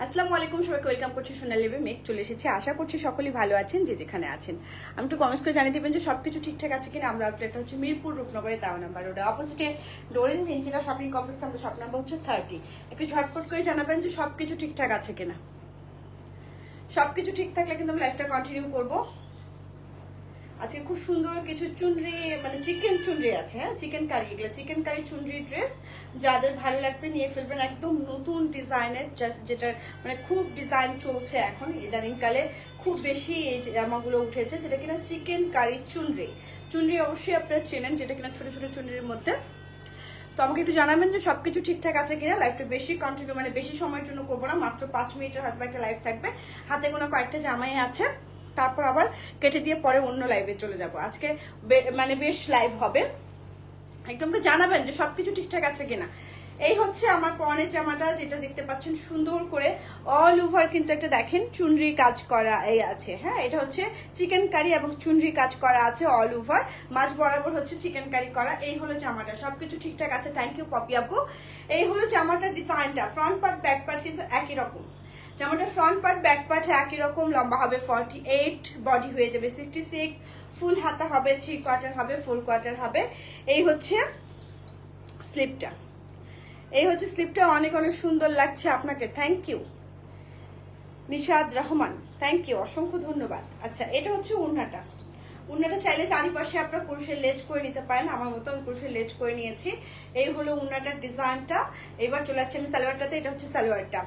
আসসালামু আলাইকুম, সবাইকে ওয়েলকাম করছি সোনালি বেবে মেক। চলে এসেছি, আশা করছি সকলেই ভালো আছেন যে যেখানে আছেন। আমি একটু কমেন্টস করে জানিয়ে দেবেন যে সবকিছু ঠিকঠাক আছে কিনা। আমরা আউটলেটটা হচ্ছে মিরপুর রূপনগরে, তাও নাম্বার রোডে অপোজিটে ডোরেন ইঞ্জিনিয়ার শপিং কমপ্লেক্স। আমাদের শপ নাম্বার হচ্ছে 30। একটু ঝটপট করে জানাবেন যে সবকিছু ঠিকঠাক আছে কিনা। সবকিছু ঠিক থাকলে কিন্তু আমি লাইফটা কন্টিনিউ করবো। আজকে খুব সুন্দর কিছু চুনরি, মানে চিকেন চুনরি আছে, হ্যাঁ চিকেন কারি, এগুলো চিকেন কারি চুনরি ড্রেস। যাদের ভালো লাগবে নিয়ে ফেলবেন, একদম নতুন ডিজাইনের, যেটা মানে খুব ডিজাইন চলছে এখন ইদানিং কালে, খুব বেশি এই জামাগুলো উঠেছে, যেটা কিনা চিকেন কারি চুনরি। চুনরি অবশ্যই আপনারা চেনেন, যেটা কিনা ছোট ছোট চুনরির মধ্যে। তো আমাকে একটু জানাবেন যে সবকিছু ঠিকঠাক আছে কিনা। লাইফটা বেশি কন্টিনিউ, মানে বেশি সময়ের জন্য করবো না, মাত্র 5 মিনিটের হয়তো একটা লাইফ থাকবে। হাতে কোনো কয়েকটা জামাই আছে, তারপর আবার কেটে দিয়ে পরে অন্য লাইভে চলে যাব। আজকে মানে বেশ লাইভ হবে, একদম জানাবেন যে সবকিছু ঠিকঠাক আছে কিনা। এই হচ্ছে আমার পরনের জামাটা, যেটা দেখতে পাচ্ছেন সুন্দর করে অল ওভার কিন্তু একটা দেখেন চুনরি কাজ করা এই আছে, হ্যাঁ এটা হচ্ছে চিকেন কারি এবং চুনরি কাজ করা আছে অল ওভার, মাঝ বরাবর হচ্ছে চিকেন কারি করা। এই হলো জামাটা, সবকিছু ঠিকঠাক আছে। থ্যাংক ইউ পপি আপু। এই হলো জামাটার ডিজাইনটা, ফ্রন্ট পার্ট ব্যাক পার্ট কিন্তু একই রকম। জামাটার ফ্রন্ট পার্ট ব্যাক পার্ট একই রকম, লম্বা হবে 48, বডি হয়ে যাবে 66, ফুল হাতা হবে, 3 কোয়ার্টার হবে, 4 কোয়ার্টার হবে। এই হচ্ছে স্লিপটা, এই হচ্ছে স্লিপটা। অনেক অনেক সুন্দর লাগছে আপনাকে, thank you Nishad Rahman, thank you, অসংখ্য ধন্যবাদ। আচ্ছা এটা হচ্ছে ওড়নাটা। ওড়নাটা চাইলে চারিপাশে আপনারা কুরুশের লেজ করে নিতে পারেন, আমার মতো আমি কুরুশের লেজ করে নিয়েছি। এই হলো ওড়নাটার ডিজাইনটা। এবার চলে যাচ্ছে আমি সালোয়ারটাতে। এটা হচ্ছে সালোয়ারটা।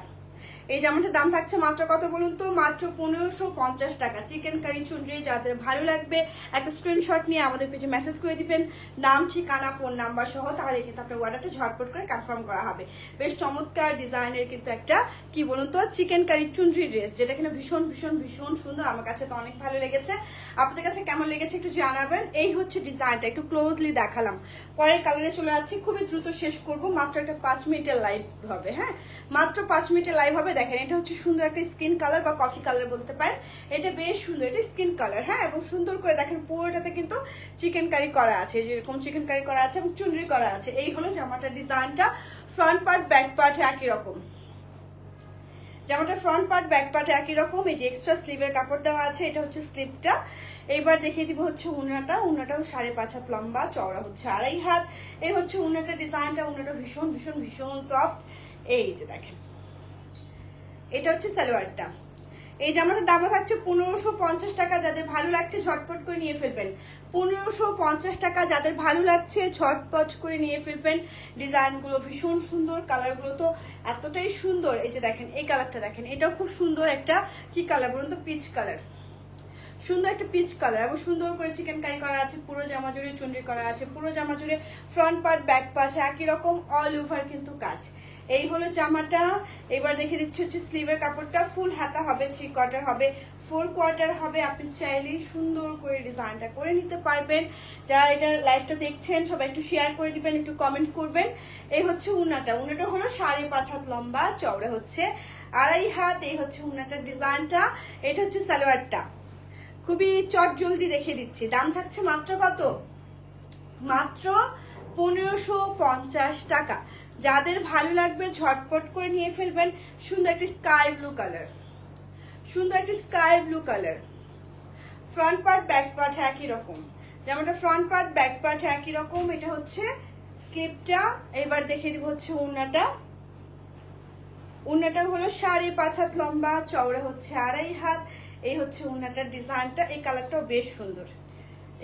এই জামাটার দাম থাকছে মাত্র কত বলুন তো? মাত্র 1550 টাকা। চিকেন কারি চুনরি যাদের ভালো লাগবে একটা স্ক্রিনশট নিয়ে আমাদের পেজে মেসেজ করে দিবেন, নাম, ঠিকানা, ফোন নাম্বার সহ, তাহলে কিন্তু আপনার অর্ডারটা ঝটপট করে কনফার্ম করা হবে। বেশ চমৎকার ডিজাইনের কিন্তু একটা কি বলুন তো চিকেন কারি চুনরি ড্রেস, যেটা কিনা ভীষণ ভীষণ ভীষণ সুন্দর। আমার কাছে তো অনেক ভালো লেগেছে, আপনাদের কাছে কেমন লেগেছে একটু জানাবেন। এই হচ্ছে ডিজাইনটা, একটু ক্লোজলি দেখালাম। পরের কালারে চলে যাচ্ছি, খুবই দ্রুত শেষ করব, মাত্র একটা 5 মিনিটের লাইভ হবে। হ্যাঁ মাত্র 5 মিনিটের লাইভ হবে। দেখেন এটা হচ্ছে সুন্দর একটা স্কিন কালার বা কফি কালার বলতে পারেন, এটা বেশ সুন্দর, এটা স্কিন কালার। হ্যাঁ এবং সুন্দর করে দেখেন পুরোটাতে কিন্তু চিকেন কারি করা আছে, যেরকম চিকেন কারি করা আছে এবং চুনরি করা আছে। এই হলো জামাটার ডিজাইনটা, ফ্রন্ট পার্ট ব্যাক পার্ট একই রকম। জামাটার ফ্রন্ট পার্ট ব্যাক পার্ট একই রকম। এই যে এক্সট্রা স্লিভের কাপড় দেওয়া আছে, এটা হচ্ছে স্লিভটা। এইবার দেখিয়ে দিব হচ্ছে উন্নাটা। উন্নাটাও 5.5 হাত লম্বা, চওড়া হচ্ছে 2.5 হাত। এই হচ্ছে উন্নাটার ডিজাইনটা। উন্নাটা ভীষণ ভীষণ ভীষণ সফট। এই যে দেখেন এটা হচ্ছে সালোয়ারটা। এই জামাটার দামও থাকছে 1550 টাকা। যাদের ভালো লাগছে ঝটপট করে নিয়ে ফেলবেন, 1550 টাকা। যাদের ভালো লাগছে ঝটপট করে নিয়ে ফেলবেন। ডিজাইনগুলো ভীষণ সুন্দর, কালারগুলো তো এতটাই সুন্দর। এই যে দেখেন এই কালারটা দেখেন, এটাও খুব সুন্দর একটা কি কালার বলুন তো? পিচ কালার, সুন্দর একটা পিচ কালার এবং সুন্দর করে চিকেন কারি করা আছে। পুরো জামা জুড়ে চুনরি করা আছে, পুরো জামা জুড়ে ফ্রন্ট পার্ট ব্যাক পাশে একই রকম অল ওভার কিন্তু কাজ। এই হলো জামাটা। এবার দেখে দিচ্ছি হচ্ছে স্লিভের কাপড়টা। ফুল হাতা হবে, 3 কোয়ার্টার হবে, 4 কোয়ার্টার হবে। আপনি চাইলেই সুন্দর করে ডিজাইনটা করে নিতে পারবেন। যারা এটা লাইভটা দেখছেন সবাই একটু শেয়ার করে দিবেন, একটু কমেন্ট করবেন। এই হচ্ছে উন্নাটা। উন্নাটা হলো 5.5 হাত লম্বা, চওড়া হচ্ছে 2.5 হাত। এই হচ্ছে উন্নাটার ডিজাইনটা। এটা হচ্ছে সালোয়ারটা। খুবই চট জলদি দেখিয়ে দিচ্ছি। দাম থাকছে মাত্র কত? মাত্র 1550 টাকা। যাদের ভালো লাগবে ঝটপট করে নিয়ে ফেলবেন। সুন্দর একটা স্কাই ব্লু কালার, সুন্দর একটা sky blue colour. Front part back part একই রকম। যেমনটা ফ্রন্ট পার্ট ব্যাক পার্ট একই রকম। এটা হচ্ছে স্লিপটা। এবার দেখিয়ে দিব হচ্ছে উন্নাটা। উন্নাটা হলো 5.5 হাত লম্বা, চওড়া হচ্ছে 2.5 হাত। এই হচ্ছে উন্নাটার ডিজাইনটা। এই কালারটাও বেশ সুন্দর,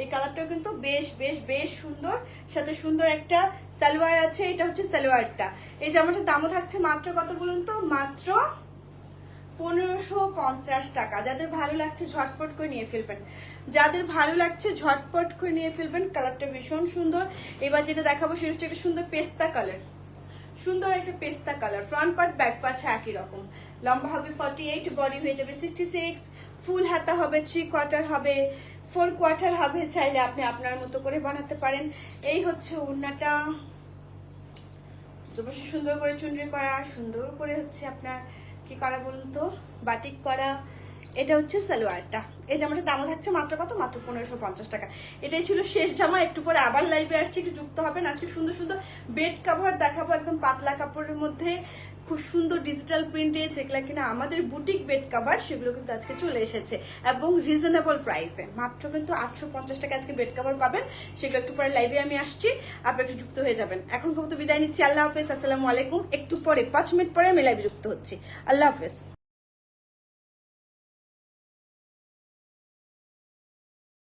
এই কালারটাও কিন্তু বেশ বেশ বেশ সুন্দর। সাথে সুন্দর একটা সালোয়ার আছে, এটা হচ্ছে সালোয়ারটা। এই জামাটার দামও থাকছে মাত্র কত বলুন তো? মাত্র 1550 টাকা। যাদের ভালো লাগছে ঝটপট করে নিয়ে ফেলবেন, যাদের ভালো লাগছে ঝটপট করে নিয়ে ফেলবেন। কালারটা ভীষণ সুন্দর। এবার যেটা দেখাবো সেটা হচ্ছে একটা সুন্দর পেস্তা কালার, সুন্দর একটা পেস্তা colour. Front part back part একই রকম, লম্বা হবে 48, বডি হয়ে যাবে 66, ফুল হাতা হবে, 3 কোয়ার্টার হবে, 4 কোয়ার্টার হবে। চাইলে আপনি আপনার মতো করে বানাতে পারেন। এই হচ্ছে ওড়নাটা, দুপাশে সুন্দর করে চুনরি করা, সুন্দর করে হচ্ছে আপনার কি করা বলুন তো? বাটিক করা। এটা হচ্ছে সালোয়ারটা। এই জামাটার দামও থাকছে মাত্র কত? মাত্র 1550 টাকা। এটাই ছিল শেষ জামা। একটু পরে আবার লাইভে আসছি, একটু যুক্ত হবেন। আজকে সুন্দর সুন্দর বেড কাভার দেখাবো, একদম পাতলা কাপড়ের মধ্যে খুব সুন্দর ডিজিটাল প্রিন্টে যেগুলো কিনা আমাদের বুটিক বেড কভার, সেগুলো কিন্তু আজকে চলে এসেছে এবং রিজনেবল প্রাইসে। মাত্র কিন্তু 850 টাকা আজকে বেড কভার পাবেন। সেগুলো একটু পরে লাইভে আমি আসছি, আপনি একটু যুক্ত হয়ে যাবেন। এখন কিন্তু বিদায় নিচ্ছি, আল্লাহ হাফেজ, আসসালামু আলাইকুম। একটু পরে 5 মিনিট পরে আমি লাইভে যুক্ত হচ্ছি। আল্লাহ হাফেজ।